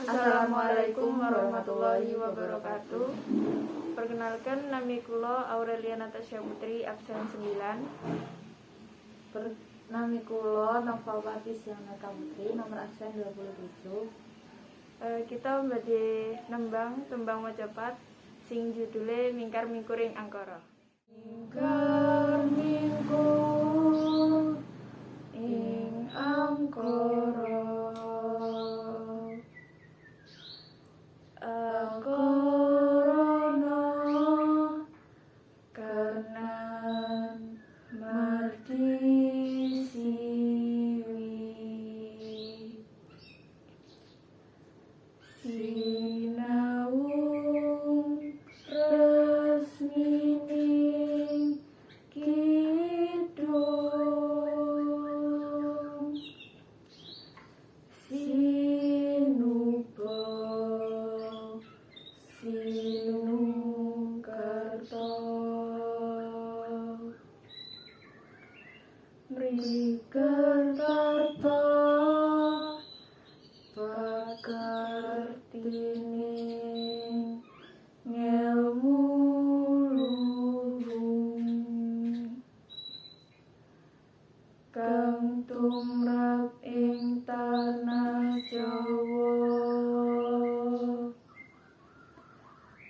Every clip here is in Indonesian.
Assalamualaikum warahmatullahi wabarakatuh. Perkenalkan, nami kula Aurelia Natasha Putri, absen 9. Nami kula Novawati Sianaka Putri, nomor absen 27. Kita badhe nembang tembang Macapat sing judule Mingkar Mingkuring Angkara. Mingkar mingkur ing angkara, angkarana kanan mardi siwi, sinawung resmining kidung, sinuba sinukarta, mrigarta pakartining ngelmu luhung, kang tumrap ing tanah Jawa,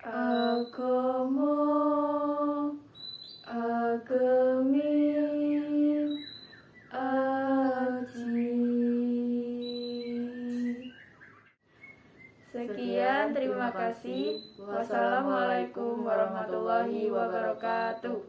agama agemi aji. Sekian, terima kasih. Wassalamualaikum warahmatullahi wabarakatuh.